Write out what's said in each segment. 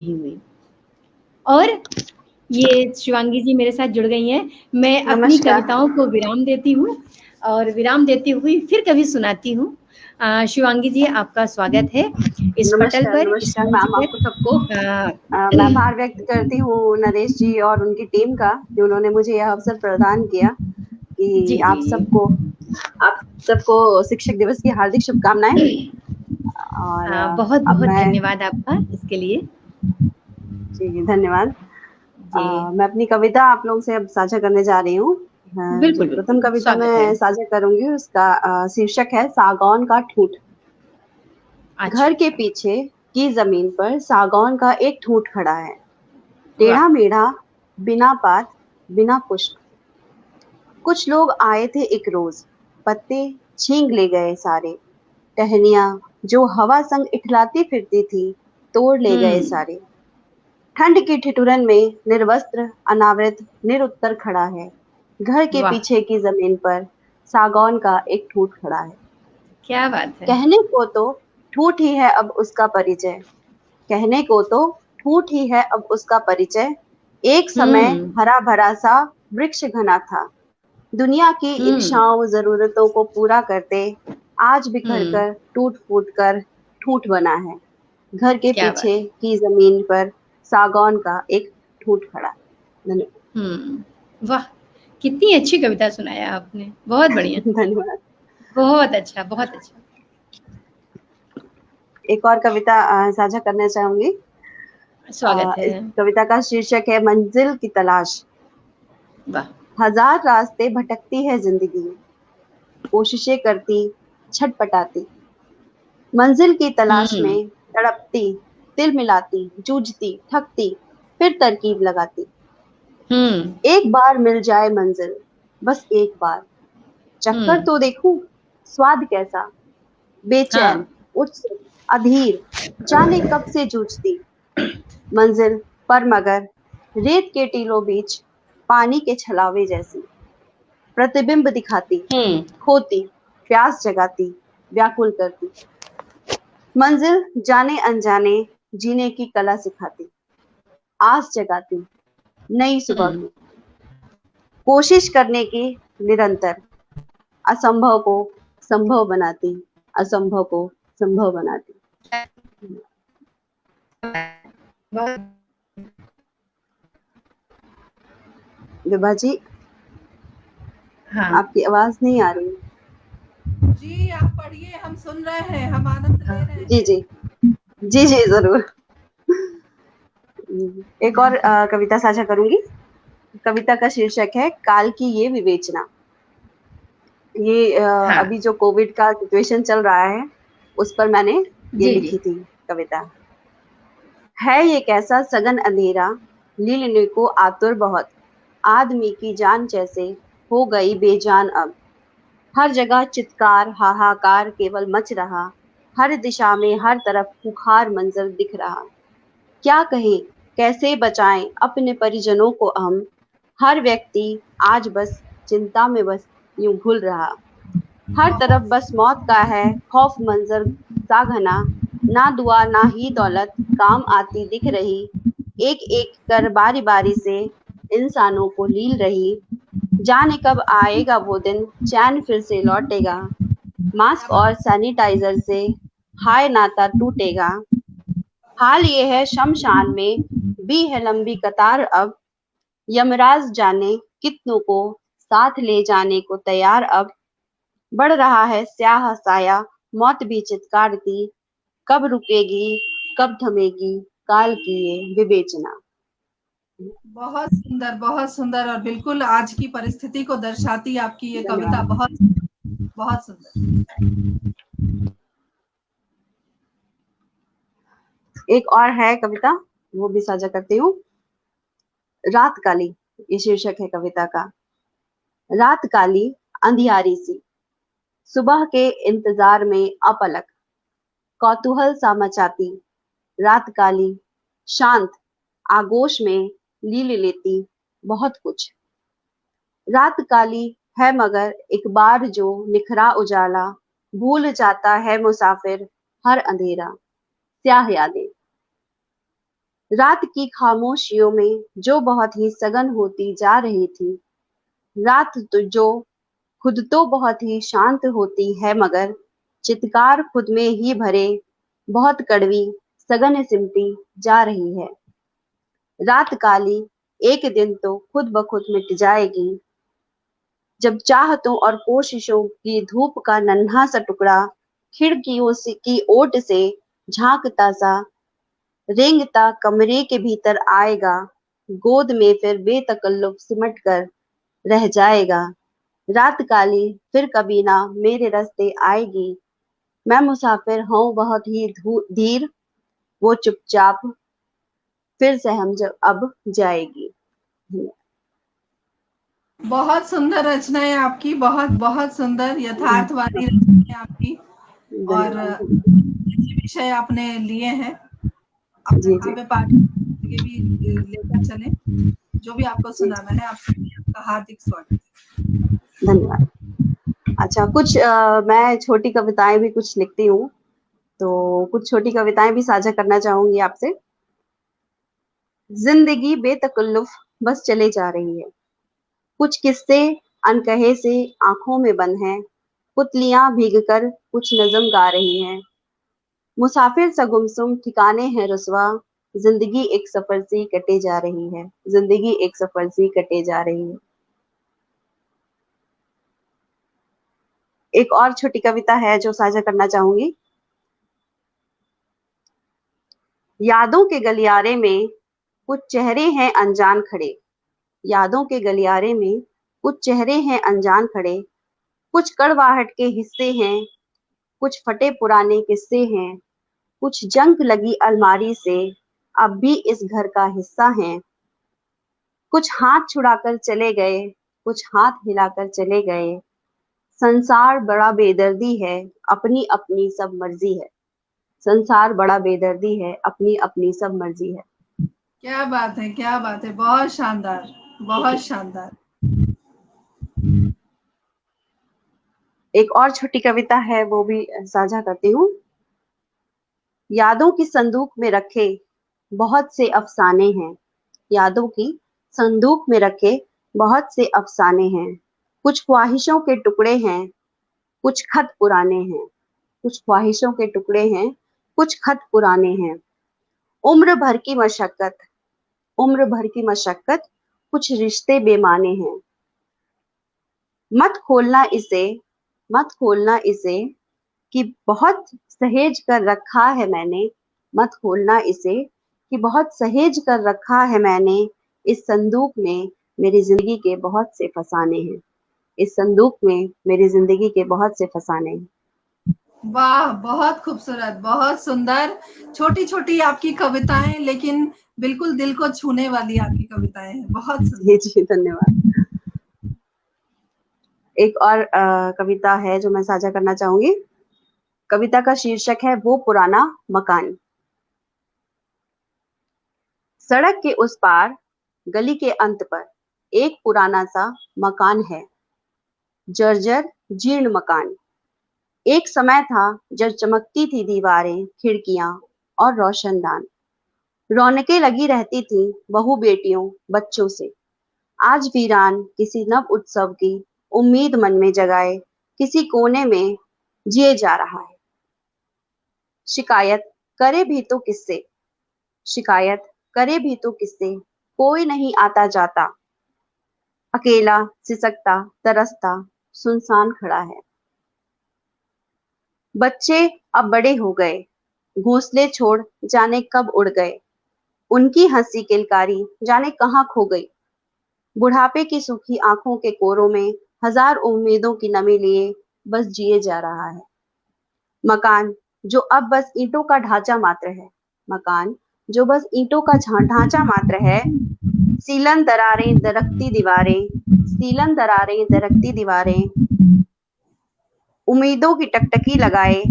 हुई। और ये शिवांगी जी मेरे साथ जुड़ गई हैं। मैं अपनी नमस्कार। कविताओं को विराम देती हूँ और विराम देती हुई फिर कभी सुनाती हूँ। शिवांगी जी आपका स्वागत है इस पटल नमस्कार, पर, इस नमस्कार मंच मैम पर। आपको सबको। अ, मैं आभार व्यक्त करती हूँ नरेश जी और उनकी टीम का कि उन्होंने मुझे यह अवसर प्रदान किया जी, कि जी, जी। आप सबको शिक्षक दिवस की हार्दिक शुभकामनाएं। और अब बहुत-बहुत मैं धन्यवाद आपका इसके लिए। जी धन्यवाद। जी, मैं अपनी कविता आप लोगों से अब साझा करने जा रही हूँ। जो बिल्कुल, प्रथम बिल्कुल, कविता स्वागत है। मैं साझा करूंगी उसका शीर्षक है सागौन का ठूंठ। घर के अच्छा, पीछे की जमीन पर सागौन का एक ठूंठ खड़ा है, वाह! टेढ़ा मेढ़ा, बिना पात, बिना पुष्प। कुछ लोग आए थे एक रोज, पत्ते छीन ले गए सारे, टहनियां जो हवा संग इठलाती फिरती थी, तोड़ ले गए हुँ, सारे। ठंड की ठिठुरन में निर्वस्त्र, अनावृत, निरुत्तर खड़ा है। घर के वाह! पीछे की जमीन पर सागौन का एक ठूंठ खड़ा है। क्या बात है। कहने को तो ठूंठ ही है अब उसका परिचय, कहने को तो ठूंठ ही है अब उसका परिचय। एक समय हुँ, हरा भरा सा वृक्ष घना था, दुनिया की हुँ, इच्छाओं जरूरतों को पूरा करते आज बिखर हुँ, कर टूट फूट कर ठूंठ बना है। घर के क्या बात पीछे है। की जमीन पर सागौन का एक ठूंठ खड़ा है। धन्यवाद। वाह! कितनी अच्छी कविता सुनाया आपने, बहुत बढ़िया, धन्यवाद। बहुत अच्छा, बहुत अच्छा। एक और कविता साझा करना चाहूंगी। स्वागत है। इस कविता का शीर्षक है मंजिल की तलाश। वाह! हजार रास्ते भटकती है जिंदगी, कोशिशें करती, छटपटाती, मंजिल की तलाश हुँ, में तड़पती, तिल मिलाती, जूझती, थकती, फिर तरकीब लगाती। हुँ, एक बार मिल जाए मंजिल, बस एक बार, हुँ, चक्कर तो देखूं, स्वाद कैसा, हाँ, बेचैन, उत्सुक, अधीर, जाने कब से जूझती मंजिल पर मगर रेत के टीलों बीच पानी के छलावे जैसी प्रतिबिंब दिखाती, हुँ, खोती, प्यास जगाती, व्याकुल करती। मंजिल जाने अनजाने जीने की कला सिखाती, आस जगाती, नई सुबह हुँ, की, कोशिश करने की निरंतर, असंभव को संभव बनाती, असंभव को संभव बनाती। बहुत विभा जी, हाँ, आपकी आवाज नहीं आ रही। जी आप पढ़िए, हम सुन रहे हैं, हम आनंद ले रहे जी हैं। जी, जी जी जरूर। एक और कविता साझा करूंगी। कविता का शीर्षक है काल की ये विवेचना। ये हाँ, अभी जो कोविड का सिचुएशन चल रहा है उस पर मैंने ये जी, जी। लिखी थी कविता। है ये कैसा सघन अंधेरा, लीलने को आतुर बहुत, आदमी की जान जैसे हो गई बेजान अब। हर जगह चित्कार हाहाकार केवल मच रहा, हर दिशा में हर तरफ खुखार मंजर दिख रहा। क्या कहें, कैसे बचाएं अपने परिजनों को हम, हर व्यक्ति आज बस चिंता में बस यूं घुल रहा। हर तरफ बहुत बस मौत का है खौफ मंजर सा घना, ना दुआ ना ही दौलत काम आती दिख रही, एक एक कर बारी बारी से इंसानों को लील रही। जाने कब आएगा वो दिन चैन फिर से लौटेगा, क्या मास्क और बात। सैनिटाइजर से हाय नाता टूटेगा। हाल ये है शमशान में भी है लंबी कतार अब, यमराज जाने कितनों को साथ ले जाने को तैयार अब। बढ़ रहा है स्याह साया, मौत भी चित्कारती, कब रुकेगी, कब थमेगी काल की ये विवेचना। बहुत सुंदर और बिल्कुल आज की परिस्थिति को दर्शाती आपकी ये कविता, धन्यवाद। बहुत सुंदर। एक और है कविता, वो भी साझा करती हूँ। रात काली, ये शीर्षक है कविता का। रात काली, अंधियारी सी, सुबह के इंतजार में अपलक, कौतूहल सा मचाती, रात काली, शांत, आगोश में लील लेती बहुत कुछ। रात काली है मगर एक बार जो निखरा उजाला, भूल जाता है मुसाफिर हर अंधेरा, स्याह यादें। रात की खामोशियों में जो बहुत ही सघन होती जा रही थी, रात तो जो खुद तो बहुत ही शांत होती है, मगर चित्कार खुद में ही भरे बहुत कड़वी सघन सिमटी जा रही है। रात काली एक दिन तो खुद ब खुद मिट जाएगी, जब चाहतों और कोशिशों की धूप का नन्हा सा टुकड़ा खिड़कियों से की ओट से झांकता सा रेंगता कमरे के भीतर आएगा, गोद में फिर बेतकल्लुफ सिमट कर रह जाएगा। रात काली फिर कभी ना मेरे रास्ते आएगी, मैं मुसाफिर हूँ बहुत ही धीर, वो चुपचाप फिर से हम जब अब जाएगी। बहुत सुंदर रचना है आपकी, बहुत बहुत सुंदर यथार्थवादी रचना है आपकी, और अच्छे विषय आपने लिए हैं अपने काव्य पाठ के भी लेकर चले। जो भी आपको सुनाना है आपका हार्दिक स्वागत है। धन्यवाद। अच्छा, कुछ मैं छोटी कविताएं भी कुछ लिखती हूँ, तो कुछ छोटी कविताएं भी साझा करना चाहूंगी आपसे। जिंदगी बेतकल्लुफ बस चले जा रही है, कुछ किस्से अनकहे से आंखों में बंद हैं, पुतलियां भीगकर कुछ नज़म गा रही हैं, मुसाफिर सा गुमसुम ठिकाने हैं रुसवा, जिंदगी एक सफर सी कटे जा रही है, जिंदगी एक सफर सी कटे जा रही है। एक और छोटी कविता है जो साझा करना चाहूंगी। यादों के गलियारे में कुछ चेहरे हैं अनजान खड़े, यादों के गलियारे में कुछ चेहरे हैं अनजान खड़े, कुछ कड़वाहट के हिस्से हैं, कुछ फटे पुराने किस्से हैं, कुछ जंग लगी अलमारी से अब भी इस घर का हिस्सा हैं, कुछ हाथ छुड़ाकर चले गए, कुछ हाथ हिलाकर चले गए, संसार बड़ा बेदर्दी है, अपनी अपनी सब मर्जी है, संसार बड़ा बेदर्दी है, अपनी अपनी सब मर्जी है। क्या बात है, क्या बात है, बहुत शानदार, बहुत शानदार। एक और छोटी कविता है, वो भी साझा करती हूँ। यादों की संदूक में रखे बहुत से अफसाने हैं, यादों की संदूक में रखे बहुत से अफसाने हैं, कुछ ख्वाहिशों के टुकड़े हैं, कुछ खत पुराने हैं, कुछ ख्वाहिशों के टुकड़े हैं, कुछ खत पुराने हैं, उम्र भर की मशक्कत, उम्र भर की मशक्कत, कुछ रिश्ते बेमाने हैं, मत खोलना इसे, मत खोलना इसे कि बहुत सहेज कर रखा है मैंने, मत खोलना इसे कि बहुत सहेज कर रखा है मैंने, इस संदूक में मेरी जिंदगी के बहुत से फसाने हैं, इस संदूक में मेरी जिंदगी के बहुत से फसाने हैं। वाह, बहुत खूबसूरत, बहुत सुंदर, छोटी छोटी आपकी कविताएं, लेकिन बिल्कुल दिल को छूने वाली आपकी कविताएं हैं, बहुत सुंदर। जी धन्यवाद। एक और कविता है जो मैं साझा करना चाहूंगी। कविता का शीर्षक है वो पुराना मकान। सड़क के उस पार गली के अंत पर एक पुराना सा मकान है, जर्जर जीर्ण मकान। एक समय था जब चमकती थी दीवारें, खिड़कियां और रोशनदान, रौनकें लगी रहती थी बहू बेटियों बच्चों से। आज वीरान किसी नव उत्सव की उम्मीद मन में जगाए किसी कोने में जिए जा रहा है। शिकायत करे भी तो किससे, शिकायत करे भी तो किससे, कोई नहीं आता जाता, अकेला सिसकता तरसता सुनसान खड़ा है। बच्चे अब बड़े हो गए, घोंसले छोड़ जाने कब उड़ गए, उनकी हंसी किलकारी जाने कहाँ खो गई। बुढ़ापे की सूखी आंखों के कोरों में हजार उम्मीदों की नमी लिए बस जिए जा रहा है। मकान जो अब बस ईंटों का ढांचा मात्र है, मकान जो बस ईंटों का ढांचा मात्र है, सीलन दरारें दरकती दीवारें, सीलन दरारें दरकती दीवारें, उम्मीदों की टकटकी लगाए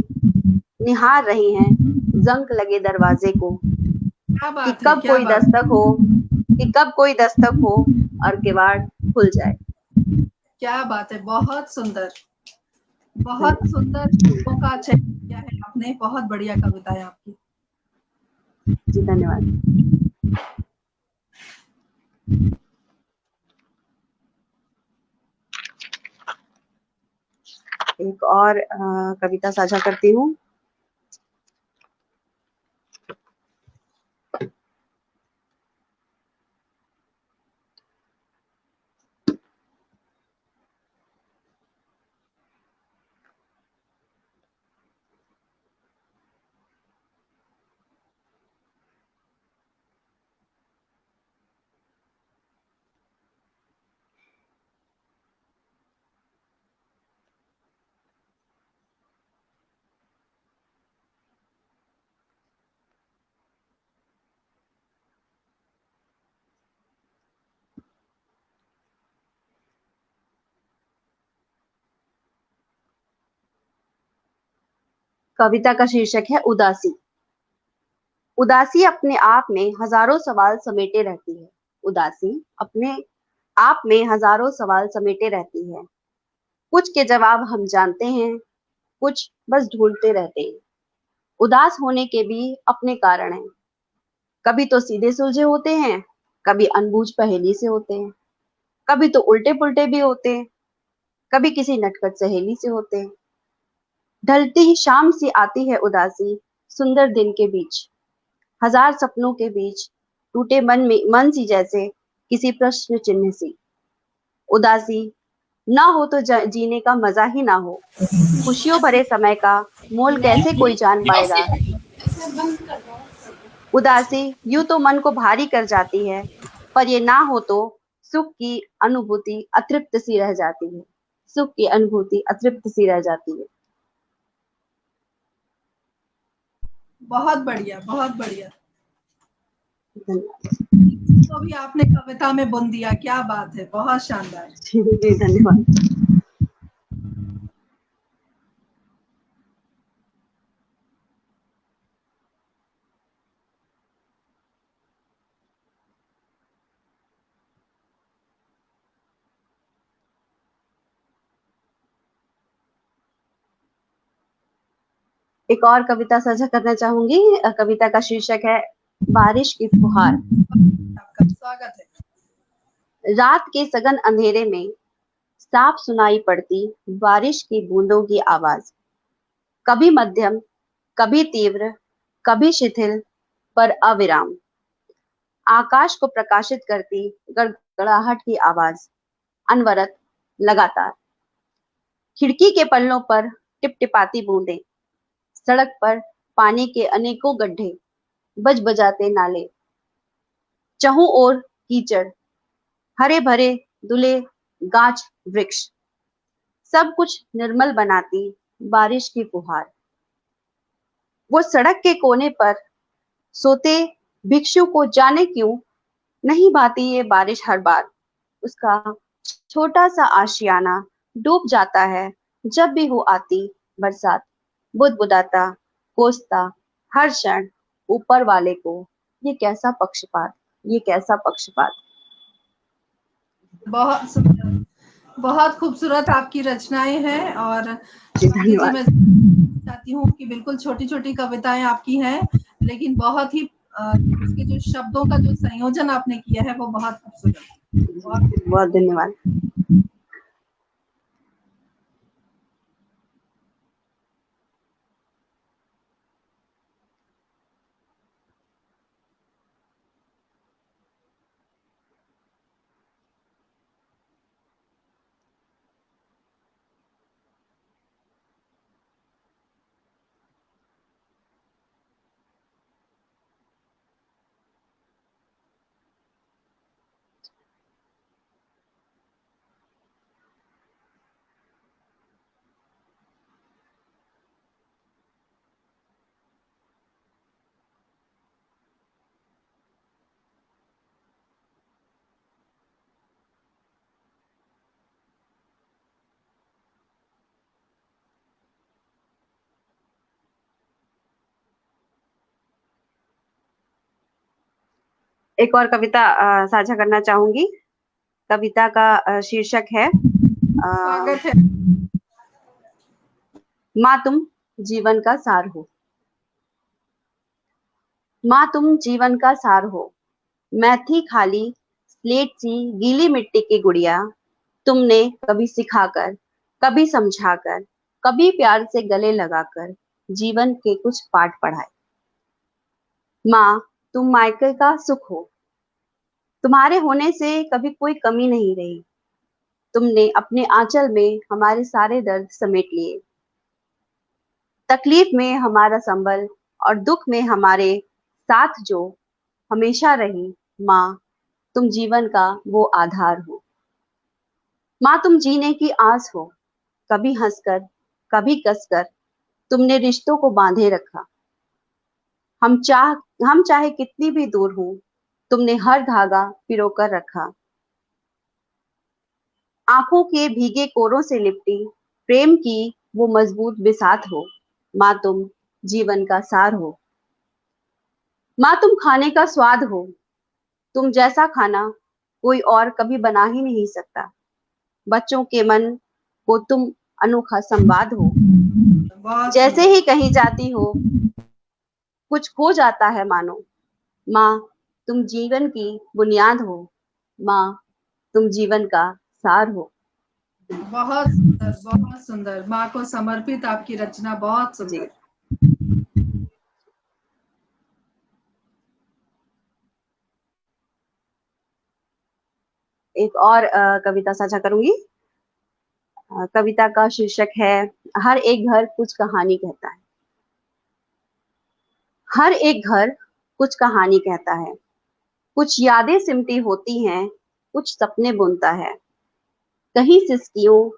निहार रही हैं जंग लगे दरवाजे को, कि कब कोई दस्तक हो, कि कब कोई दस्तक हो और किवाड़ खुल जाए। क्या बात है, बहुत सुंदर, बहुत सुंदर शब्दों का चयन किया है आपने, बहुत बढ़िया कविता है आपकी। जी धन्यवाद। एक और कविता साझा करती हूँ। कविता का शीर्षक है उदासी। उदासी अपने आप में हजारों सवाल समेटे रहती है। उदासी अपने आप में हजारों सवाल समेटे रहती है। कुछ के जवाब हम जानते हैं, कुछ बस ढूंढते रहते हैं। उदास होने के भी अपने कारण हैं। कभी तो सीधे सुलझे होते हैं, कभी अनबूझ पहेली से होते हैं, कभी तो उल्टे पुल्टे भी होते हैं, कभी किसी नटखट सहेली से होते हैं। ढलती ही शाम सी आती है उदासी, सुंदर दिन के बीच, हजार सपनों के बीच, टूटे मन सी जैसे किसी प्रश्न चिन्ह सी। उदासी ना हो तो जीने का मजा ही ना हो। खुशियों भरे समय का मोल कैसे कोई जान पाएगा। उदासी यूं तो मन को भारी कर जाती है, पर ये ना हो तो सुख की अनुभूति अतृप्त सी रह जाती है। सुख की अनुभूति अतृप्त सी रह जाती है। बहुत बढ़िया, बहुत बढ़िया। धन्यवाद। तो भी आपने कविता में बुन दिया, क्या बात है, बहुत शानदार। जी धन्यवाद। एक और कविता साझा करना चाहूंगी। कविता का शीर्षक है बारिश की फुहार। आपका स्वागत है। रात के सघन अंधेरे में साफ सुनाई पड़ती बारिश की बूंदों की आवाज, कभी मध्यम, कभी तीव्र, कभी शिथिल, पर अविराम। आकाश को प्रकाशित करती गड़गड़ाहट की आवाज, अनवरत, लगातार। खिड़की के पल्लों पर टिपटिपाती बूंदें, सड़क पर पानी के अनेकों गड्ढे, बज बजाते नाले, चहुं ओर कीचड़, हरे भरे दुले गाछ वृक्ष, सब कुछ निर्मल बनाती बारिश की फुहार। वो सड़क के कोने पर सोते भिक्षु को जाने क्यों नहीं भाती ये बारिश हर बार। उसका छोटा सा आशियाना डूब जाता है जब भी वो आती बरसात। बुदबुदाता कोसता हर क्षण ऊपर वाले को, ये कैसा पक्षपात, ये कैसा पक्षपात। बहुत सुंदर, बहुत खूबसूरत आपकी रचनाएं हैं। और शिवांगी जी, धन्यवाद। मैं चाहती हूँ कि बिल्कुल छोटी छोटी कविताएं आपकी हैं, लेकिन बहुत ही उसके जो शब्दों का जो संयोजन आपने किया है वो बहुत खूबसूरत। बहुत धन्यवाद। एक और कविता साझा करना चाहूंगी। कविता का शीर्षक है स्वागत है। माँ तुम जीवन का सार हो। माँ तुम जीवन का सार हो, मैं थी खाली स्लेट सी गीली मिट्टी की गुड़िया। तुमने कभी सिखाकर, कभी समझाकर, कभी प्यार से गले लगाकर जीवन के कुछ पाठ पढ़ाए। माँ, तुम मायके का सुख हो। तुम्हारे होने से कभी कोई कमी नहीं रही। तुमने अपने आंचल में हमारे सारे दर्द समेट लिए। तकलीफ में हमारा संबल और दुख में हमारे साथ जो हमेशा रही। माँ, तुम जीवन का वो आधार हो। माँ, तुम जीने की आस हो। कभी हंसकर, कभी कसकर तुमने रिश्तों को बांधे रखा। हम चाहे कितनी भी दूर हो, तुमने हर धागा पिरोकर रखा। आंखों के भीगे कोरों से लिपटी प्रेम की वो मजबूत बिसात हो। माँ, तुम जीवन का सार हो। माँ, तुम खाने का स्वाद हो। तुम जैसा खाना कोई और कभी बना ही नहीं सकता। बच्चों के मन को तुम अनोखा संवाद हो। बहुत जैसे सुंदर। ही कहीं जाती हो, कुछ खो जाता है मानो। माँ, तुम जीवन की बुनियाद हो। माँ, तुम जीवन का सार हो। बहुत सुंदर, बहुत सुंदर। माँ को समर्पित आपकी रचना बहुत जी। सुंदर। एक और कविता साझा करूंगी। कविता का शीर्षक है हर एक घर कुछ कहानी कहता है। हर एक घर कुछ कहानी कहता है। कुछ यादें सिमटी होती हैं, कुछ सपने बुनता है। कहीं सिसकियों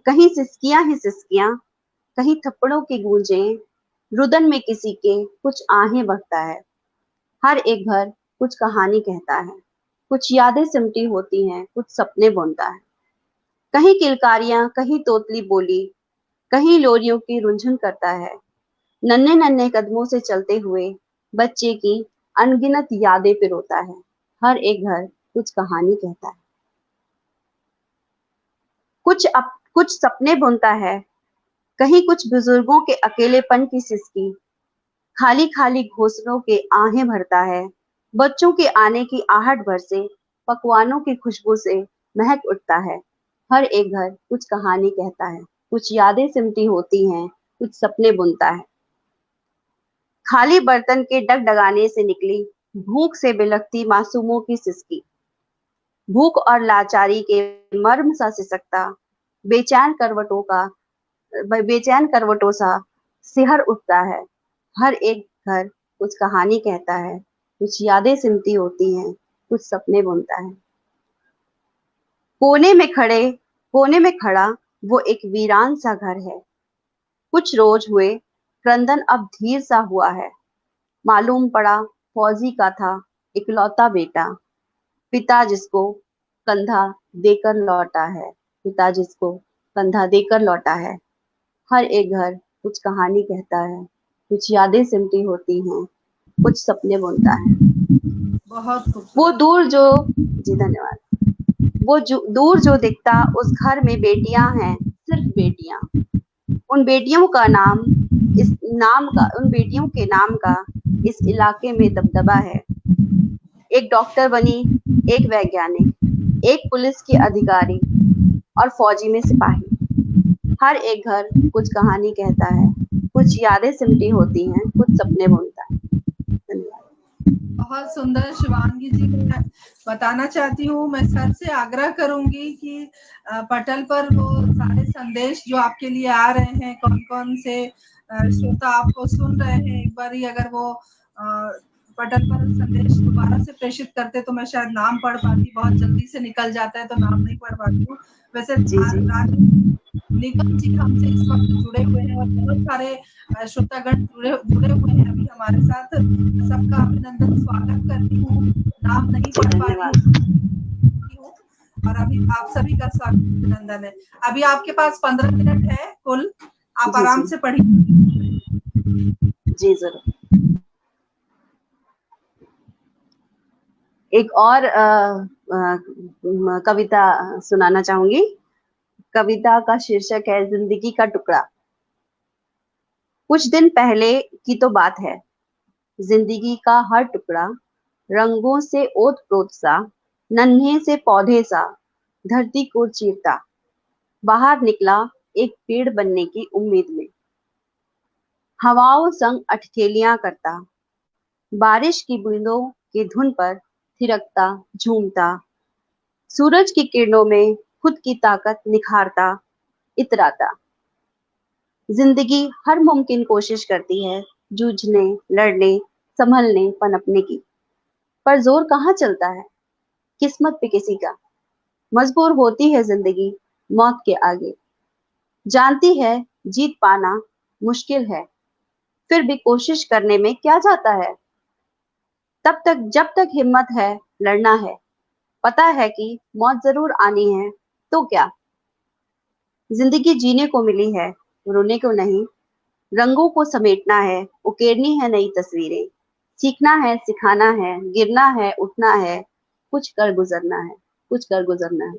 कहीं सिसकियां ही सिसकियां, कहीं थप्पड़ों की गूंजें, रुदन में किसी के कुछ आहें बढ़ता है। हर एक घर कुछ कहानी कहता है। कुछ यादें सिमटी होती हैं, कुछ सपने बुनता है। कहीं किलकारियां, कहीं तोतली बोली, कहीं लोरियों की रुंझुन करता है। नन्हे नन्हे कदमों से चलते हुए बच्चे की अनगिनत यादें पिरोता है। हर एक घर कुछ कहानी कहता है। कुछ सपने बुनता है। कहीं कुछ बुजुर्गों के अकेलेपन की सिसकी, खाली खाली घोंसलों के आहें भरता है। बच्चों के आने की आहट भर से, पकवानों की खुशबू से महक उठता है। हर एक घर कुछ कहानी कहता है। कुछ यादें सिमटी होती हैं, कुछ सपने बुनता है। खाली बर्तन के डगडगाने से निकली भूख से बिलखती मासूमों की सिसकी, भूख और लाचारी के मर्म सा सिसकता बेचैन करवटों का बेचैन करवटों सा सिहर उठता है। हर एक घर कुछ कहानी कहता है। कुछ यादें सिमटी होती हैं, कुछ सपने बुनता है। कोने में खड़े कोने में खड़ा वो एक वीरान सा घर है। कुछ रोज हुए क्रंदन अब धीर सा हुआ है। मालूम पड़ा फौजी का था इकलौता बेटा, पिता जिसको कंधा देकर लौटा है। पिता जिसको कंधा देकर लौटा है। हर एक घर कुछ कहानी कहता है। कुछ यादें सिमटी होती हैं, कुछ सपने बुनता है। बहुत वो खूबसूरत। दूर जो जी धन्यवाद। दूर जो दिखता उस घर में बेटियां हैं, सिर्फ बेटियां। उन बेटियों का नाम उन बेटियों के नाम का इस इलाके में दबदबा है। एक डॉक्टर बनी, एक वैज्ञानिक, एक पुलिस की अधिकारी और फौजी में सिपाही। हर एक घर कुछ कहानी कहता है। कुछ यादें सिमटी होती हैं, कुछ सपने बुनता है। धन्यवाद। बहुत सुंदर शिवांगी जी। मैं बताना चाहती हूँ, मैं सर से आग्रह करूंगी कि पटल पर वो सारे संदेश जो आपके लिए आ रहे हैं, कौन कौन से श्रोता आपको सुन रहे हैं, एक बार ही अगर वो पटल पर संदेश दोबारा से प्रेषित करते तो मैं शायद नाम पढ़ पाती। बहुत जल्दी से निकल जाता है तो नाम नहीं पढ़ पाती हूँ। वैसे जी जी राजू निगम जी हमसे इस वक्त जुड़े हुए हैं और बहुत सारे श्रोतागण जुड़े हुए हैं अभी हमारे साथ। सबका अभिनंदन, स्वागत करती हूँ। नाम नहीं जी पढ़ पा रही हूँ और अभी आप सभी का स्वागत, अभिनंदन है। अभी आपके पास 15 मिनट है कुल, आप जी आराम जी से पढ़िए। जी जरूर। एक और कविता सुनाना चाहूंगी। कविता का शीर्षक है जिंदगी का टुकड़ा। कुछ दिन पहले की तो बात है। जिंदगी का हर टुकड़ा रंगों से ओत-प्रोत सा, नन्हे से पौधे सा धरती को चीरता। बाहर निकला एक पेड़ बनने की उम्मीद में। हवाओं संग अठखेलियां करता, बारिश की बूंदों की धुन पर थिरकता झूमता, सूरज की किरणों में खुद की ताकत निखारता इतराता। जिंदगी हर मुमकिन कोशिश करती है जूझने, लड़ने, संभलने, पनपने की, पर जोर कहाँ चलता है किस्मत पे किसी का। मजबूर होती है जिंदगी मौत के आगे, जानती है जीत पाना मुश्किल है, फिर भी कोशिश करने में क्या जाता है। तब तक जब तक हिम्मत है लड़ना है, पता है कि मौत जरूर आनी है, तो क्या। जिंदगी जीने को मिली है, रोने को नहीं। रंगों को समेटना है, उकेरनी है नई तस्वीरें, सीखना है, सिखाना है, गिरना है, उठना है, कुछ कर गुजरना है, कुछ कर गुजरना है।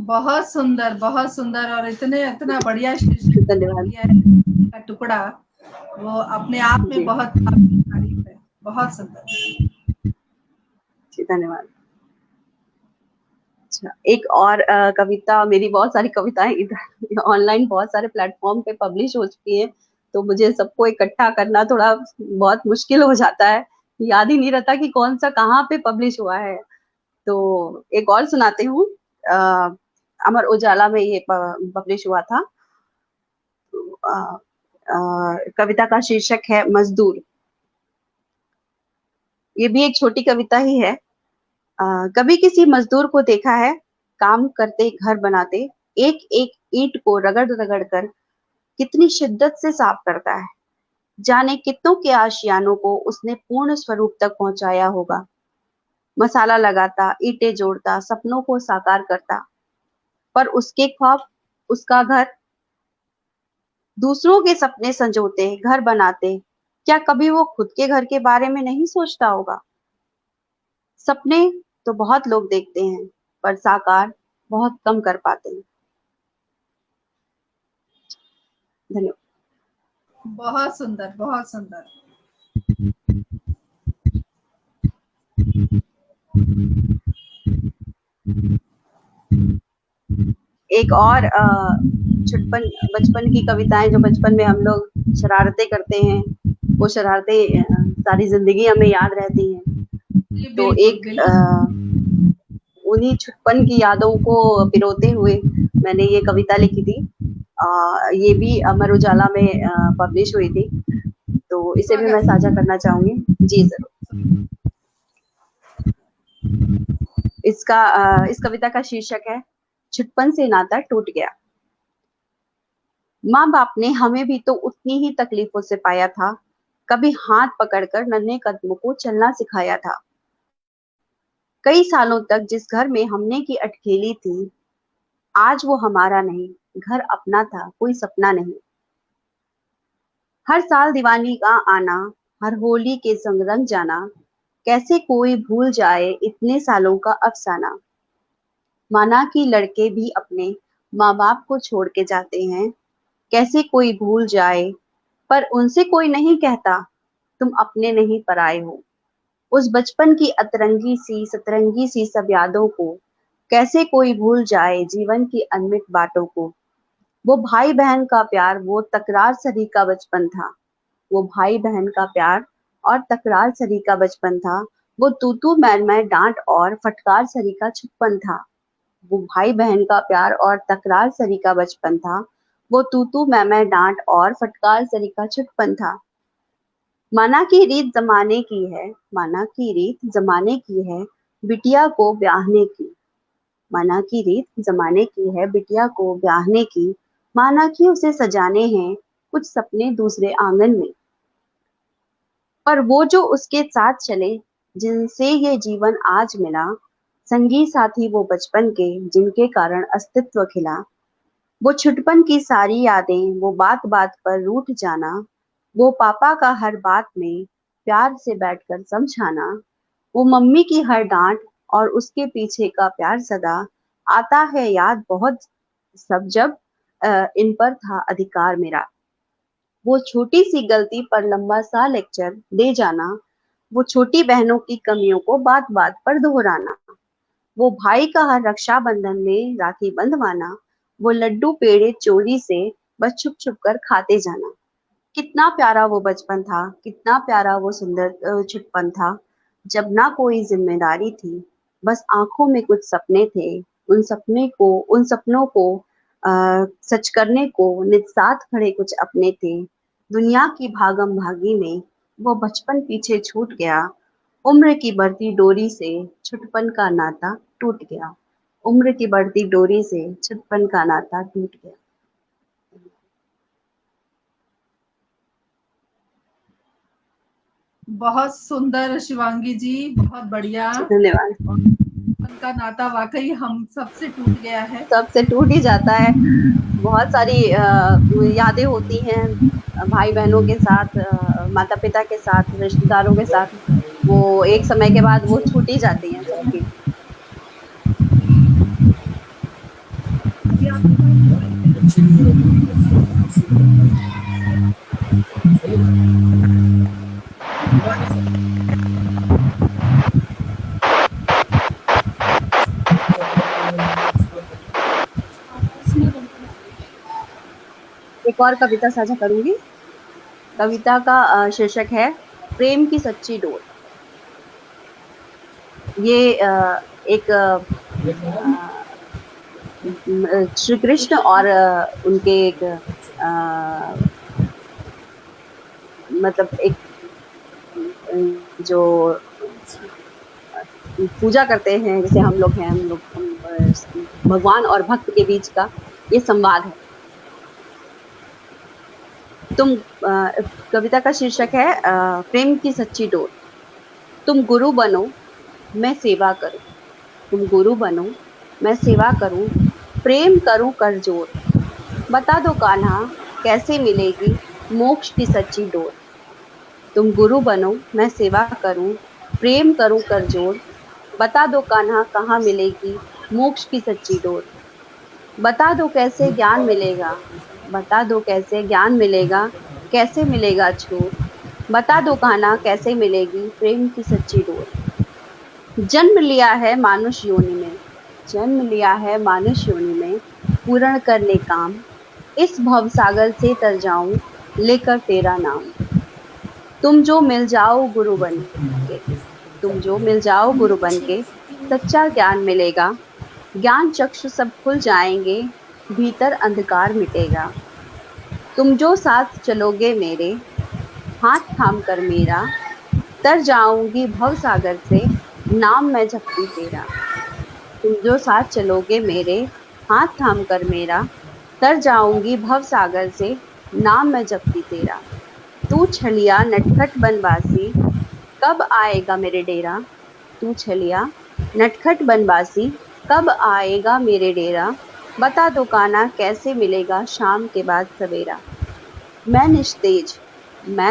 बहुत सुंदर और इतना बढ़िया शीर्षक धन्यवाद दिया है का टुकड़ा, वो अपने आप में जी बहुत काबिल तारीफ है। बहुत सुंदर। जी, धन्यवाद। अच्छा, एक और कविता, मेरी बहुत सारी कविताएं इधर ऑनलाइन बहुत सारे प्लेटफॉर्म पे पब्लिश हो चुकी हैं, तो मुझे सबको इकट्ठा करना थोड़ा बहुत मुश्किल हो जाता है, याद ही नहीं रहता कि कौन सा कहाँ पे पब्लिश हुआ है। तो एक और सुनाती हूँ। अ, अमर उजाला में ये पब्लिश हुआ था। अ, कविता का शीर्षक है मजदूर। ये भी एक छोटी कविता ही है। कभी किसी मजदूर को देखा है काम करते, घर बनाते, एक एक ईंट को रगड़ रगड़ कर कितनी शिद्दत से साफ करता है। जाने कितनों के आशियानों को उसने पूर्ण स्वरूप तक पहुंचाया होगा। मसाला लगाता, ईंटें जोड़ता, सपनों को साकार करता, पर उसके ख्वाब, उसका घर, दूसरों के सपने संजोते, घर बनाते, क्या कभी वो खुद के घर के बारे में नहीं सोचता होगा। सपने तो बहुत लोग देखते हैं, पर साकार बहुत कम कर पाते हैं। धन्यवाद। बहुत सुंदर, बहुत सुंदर। एक और छुटपन बचपन की कविताएं, जो बचपन में हम लोग शरारतें करते हैं, वो शरारतें सारी जिंदगी हमें याद रहती हैं। जी तो बिल्कुल एक बिल्कुल। उन्हीं छुटपन की यादों को पिरोते हुए मैंने ये कविता लिखी थी। ये भी अमर उजाला में पब्लिश हुई थी, तो इसे भी मैं साझा करना चाहूंगी। जी जरूर। इस कविता का शीर्षक है छुटपन से नाता टूट गया। माँ बाप ने हमें भी तो उतनी ही तकलीफों से पाया था, कभी हाथ पकड़कर नन्हे कदमों को चलना सिखाया था। कई सालों तक जिस घर में हमने की अटखेली थी, आज वो हमारा नहीं, घर अपना था, कोई सपना नहीं। हर साल दिवाली का आना, हर होली के संग रंग जाना, कैसे कोई भूल जाए इतने सालों का अफसाना। माना कि लड़के भी अपने माँ बाप को छोड़ के जाते हैं, कैसे कोई भूल जाए, पर उनसे कोई नहीं कहता तुम अपने नहीं पराए हो। उस बचपन की अतरंगी सी सतरंगी सी सब यादों को कैसे कोई भूल जाए, जीवन की अनमित बातों को। वो भाई बहन का प्यार, वो तकरार सरी का बचपन था। वो भाई बहन का प्यार और तकरार सरी का बचपन था। वो तू तू मैं डांट और फटकार सरी का छुपन था। वो भाई बहन का प्यार और तकरार सरी का बचपन था। वो तू तू मैं डांट और फटकार सरी का छुटपन था। माना की रीत जमाने की है, माना की रीत जमाने की है, बिटिया को ब्याहने की। माना की रीत जमाने की है, बिटिया को ब्याहने की। माना कि उसे सजाने हैं कुछ सपने दूसरे आंगन में। पर वो जो उसके साथ चले, जिनसे ये जीवन आज मिला, संगी साथी वो बचपन के, जिनके कारण अस्तित्व खिला। वो छुटपन की सारी यादें, वो बात बात पर रूठ जाना, वो पापा का हर बात में प्यार से बैठकर समझाना, वो मम्मी की हर डांट और उसके पीछे का प्यार सदा आता है याद बहुत, सब जब इन पर था अधिकार मेरा। वो छोटी सी गलती पर लंबा सा लेक्चर दे जाना, वो छोटी बहनों की कमियों को बात बात पर दोहराना, वो भाई का हर रक्षाबंधन में राखी बंधवाना, वो लड्डू पेड़े चोरी से बस छुप छुप कर खाते जाना। कितना प्यारा वो बचपन था, कितना प्यारा वो सुंदर छुटपन था, जब ना कोई जिम्मेदारी थी, बस आंखों में कुछ सपने थे। उन सपनों को सच करने को निज साथ खड़े कुछ अपने थे। दुनिया की भागम भागी में वो बचपन पीछे छूट गया। उम्र की बढ़ती डोरी से छुटपन का नाता टूट गया। उम्र की बढ़ती डोरी से छुटपन का नाता टूट गया। बहुत सुंदर शिवांगी जी, बहुत बढ़िया। धन्यवाद। उनका नाता वाकई हम सबसे टूट गया है। सबसे टूट ही जाता है। बहुत सारी यादें होती हैं भाई बहनों के साथ, माता पिता के साथ, रिश्तेदारों के साथ। वो एक समय के बाद वो छूट ही जाती हैं सबकी। एक और कविता साझा करूंगी। कविता का शीर्षक है प्रेम की सच्ची डोर। ये एक श्री कृष्ण और उनके एक मतलब एक जो पूजा करते हैं, जैसे हम लोग हैं, भगवान और भक्त के बीच का ये संवाद है। कविता का शीर्षक है प्रेम की सच्ची डोर। तुम गुरु बनो, मैं सेवा करूं। तुम गुरु बनो, मैं सेवा करूं, प्रेम करूं कर जोर। बता दो कान्हा कैसे मिलेगी मोक्ष की सच्ची डोर। तुम गुरु बनो, मैं सेवा करूं, प्रेम करूं कर जोर। बता दो कान्हा कहाँ मिलेगी मोक्ष की सच्ची डोर। बता दो कैसे ज्ञान मिलेगा, बता दो कैसे ज्ञान मिलेगा, कैसे मिलेगा छोर। बता दो कान्हा कैसे मिलेगी प्रेम की सच्ची डोर। जन्म लिया है मानुष योनि में, जन्म लिया है मानुष योनि में, पूर्ण करने काम। इस भव सागर से तर जाऊं लेकर तेरा नाम। तुम जो मिल जाओ गुरु बन के, तुम जो मिल जाओ गुरु बन के, सच्चा ज्ञान मिलेगा। ज्ञान चक्षु सब खुल जाएंगे, भीतर अंधकार मिटेगा। तुम जो साथ चलोगे मेरे, हाथ थाम कर मेरा, तर जाऊंगी भव सागर से, नाम मैं जपती तेरा। तुम जो साथ चलोगे मेरे, हाथ थाम कर मेरा, तर जाऊंगी भव सागर से, नाम मैं जपती तेरा। तू छलिया नटखट बनवासी, कब आएगा मेरे डेरा। तू छलिया नटखट बनवासी, कब आएगा मेरे डेरा। बता दो कान्हा कैसे मिलेगा शाम के बाद सवेरा। मैं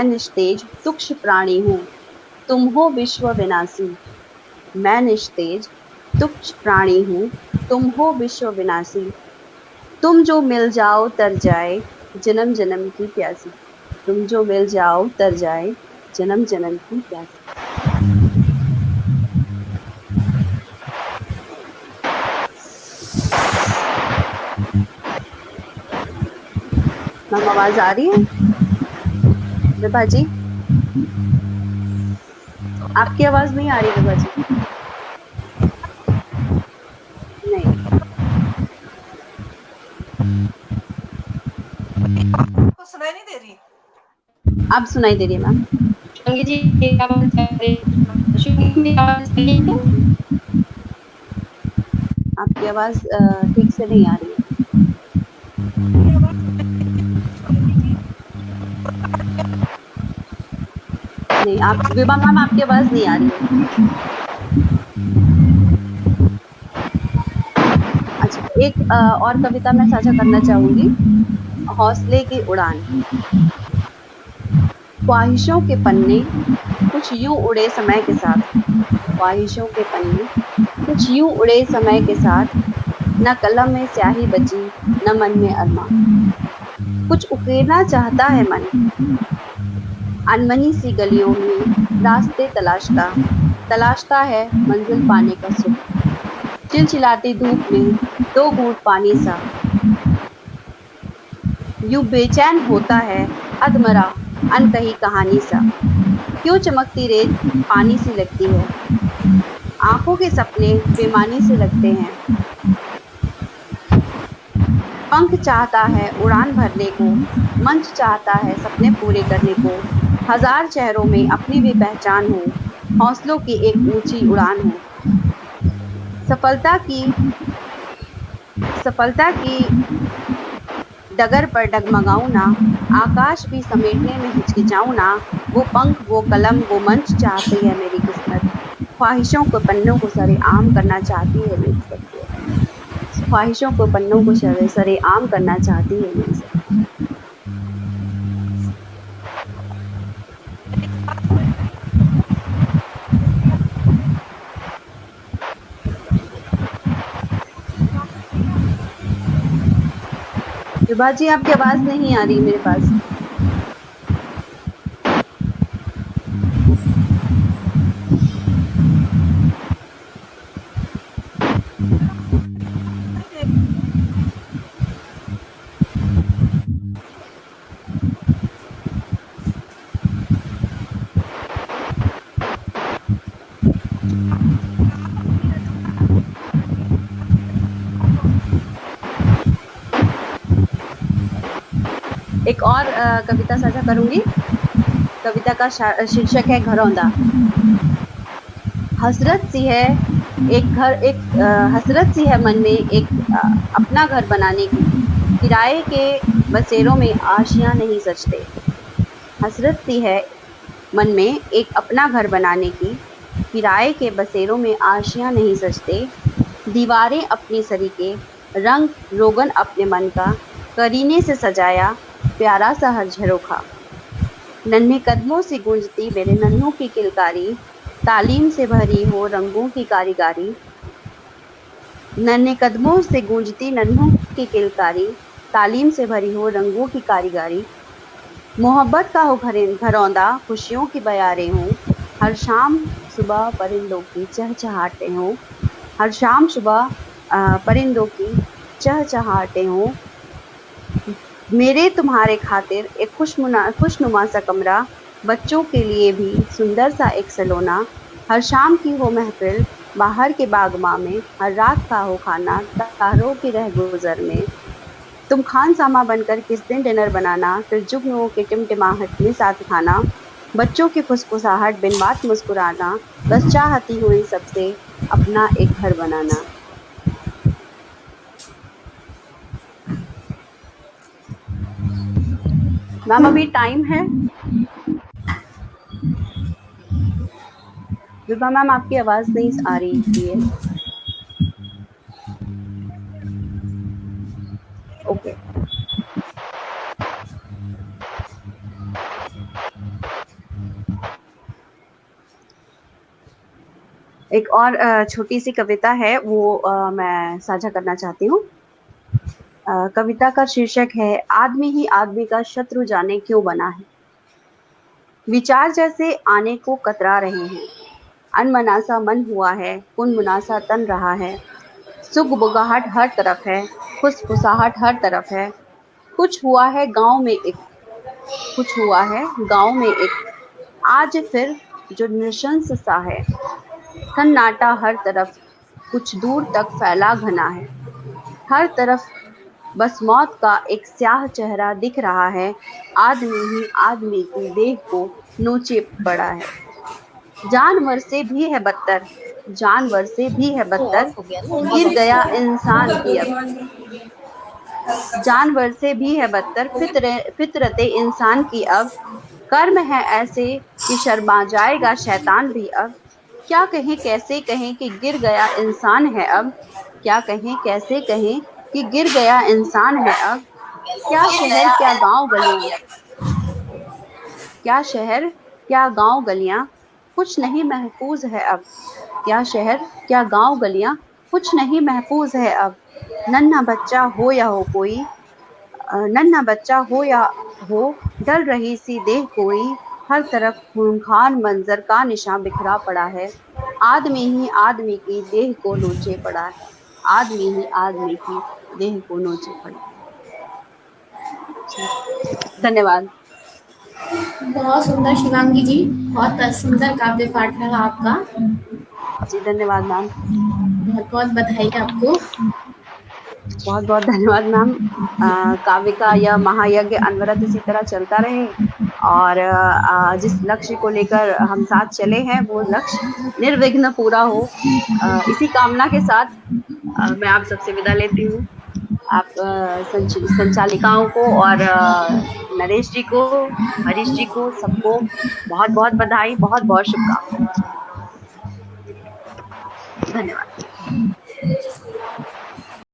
निस्तेज तुक्ष प्राणी हूँ, तुम हो विश्व विनाशी। मैं निस्तेज तुक्ष प्राणी हूँ, तुम हो विश्व विनाशी। तुम जो मिल जाओ तर जाए जन्म जन्म की प्यासी। तुम जो मिल जाओ तर जाए जन्म जन्म की प्यासी। मैम आवाज आ रही है विभा जी? आपकी आवाज नहीं आ रही विभा जी? नहीं। आपको सुनाई नहीं दे रही? अब सुनाई दे रही है मैम। जी आपकी आवाज ठीक से नहीं आ रही है। नहीं, आप विभा मैम आपकी आवाज नहीं आ रही है। अच्छा, एक और कविता मैं साझा करना चाहूंगी, हौसले की उड़ान। ख्वाहिशों के पन्ने कुछ यूं उड़े समय के साथ, ख्वाहिशों के पन्ने कुछ यूं उड़े समय के साथ, न कलम में स्याही बची न मन में अरमा। कुछ उकेरना चाहता है मन अनमनी सी गलियों में, रास्ते तलाशता है मंजिल पाने का सुख। चिलचिलाती धूप में 2 घूंट पानी सा, यूं बेचैन होता है अधमरा अनकही कहानी सा। क्यों चमकती रेत पानी सी लगती है, आंखों के सपने बेमानी से लगते हैं। पंख चाहता है उड़ान भरने को, मंच चाहता है सपने पूरे करने को। हजार चेहरों में अपनी भी पहचान हो, हौसलों की एक ऊंची उड़ान हो। सफलता की डगर पर डगमगाऊं ना, आकाश भी समेटने में हिचकिचाऊं ना। वो पंख, वो कलम, वो मंच चाहती है मेरी किस्मत। ख्वाहिशों को पन्नों को सरेआम करना चाहती है मेरी किस्मत। ख्वाहिशों को पन्नों को सरेआम करना चाहती है मेरी किस्मत। विभा जी, आपकी आवाज नहीं आ रही मेरे पास। एक और कविता साझा करूंगी। कविता का शीर्षक है घरौंदा। हसरत सी है हसरत सी है मन में एक अपना घर बनाने की। किराए के बसेरों में आशियां नहीं सजते। हसरत सी है मन में एक अपना घर बनाने की। किराए के बसेरों में आशियां नहीं सजते। दीवारें अपनी सरीके, रंग रोगन अपने मन का, करीने से सजाया प्यारा सा हर झरोखा। नन्हे कदमों से गूंजती मेरे नन्हों की किलकारी, तालीम से भरी हो रंगों की कारीगारी। नन्हे कदमों से गूंजती नन्हों की किलकारी, तालीम से भरी हो रंगों की कारीगारी। मोहब्बत का हो घरौंदा, खुशियों की बयारें हों। हर शाम सुबह परिंदों की चहचहाटें हों। हर शाम सुबह परिंदों की चहचहाटें हों। मेरे तुम्हारे खातिर एक खुशनुमा सा कमरा, बच्चों के लिए भी सुंदर सा एक सलोना। हर शाम की हो महफिल बाहर के बागमां में, हर रात का हो खाना तारों की रह गुजर में। तुम खानसामा बनकर किस दिन डिनर बनाना, फिर जुगनुओं के टिमटिमाहट में साथ खाना। बच्चों की फुसफुसाहट बिन बात मुस्कुराना, बस चाहती हूँ इन सबसे अपना एक घर बनाना। मैम अभी टाइम है। विभा मैम, आपकी आवाज नहीं आ रही है। ओके। एक और छोटी सी कविता है, वो मैं साझा करना चाहती हूँ। कविता का शीर्षक है आदमी ही आदमी का शत्रु जाने क्यों बना है। विचार जैसे आने को कतरा रहे हैं, अनमनासा मन हुआ है, मुनासा तन रहा है। सुगबुगाहट हर तरफ है, फुसफुसाहट हर तरफ है। कुछ हुआ है गांव में एक, आज फिर जो नृशंस सा है। सन्नाटा हर तरफ, कुछ दूर तक फैला घना है। हर तरफ बस मौत का एक स्याह चेहरा दिख रहा है। आदमी ही आदमी की देह को नोचे पड़ा है। जानवर से भी है बदतर, गिर गया इंसान की अब। जानवर से भी है बदतर, फितरते इंसान की अब। कर्म है ऐसे कि शर्मा जाएगा शैतान भी अब। क्या कहें कैसे कहें कि गिर गया इंसान है अब। क्या कहें कैसे कहें कि गिर गया इंसान है अब। क्या शहर क्या गांव गलियां, क्या शहर क्या गांव गलियां, कुछ नहीं महफूज है अब। क्या शहर क्या गांव गलियां, कुछ नहीं महफूज है अब। नन्हा बच्चा हो या हो कोई, नन्हा बच्चा हो या हो, डल रही सी देह कोई। हर तरफ खूंखार मंजर का निशान बिखरा पड़ा है। आदमी ही आदमी की देह को नोचे पड़ा है। आदमी ही आदमी की देह को नोचे पड़ा है। धन्यवाद। बहुत सुंदर शिवांगी जी, बहुत सुंदर काव्य पाठ रहा आपका। जी धन्यवाद मैम। बहुत बहुत बधाई आपको। बहुत बहुत धन्यवाद मैम। काव्य का यह महायज्ञ अनवरत इसी तरह चलता रहे और जिस लक्ष्य को लेकर हम साथ चले हैं वो लक्ष्य निर्विघ्न पूरा हो, इसी कामना के साथ मैं आप सबसे विदा लेती हूँ। आप संचालिकाओं को और नरेश जी को, हरीश जी को, सबको बहुत बहुत बधाई, बहुत बहुत शुभकामनाएं। धन्यवाद।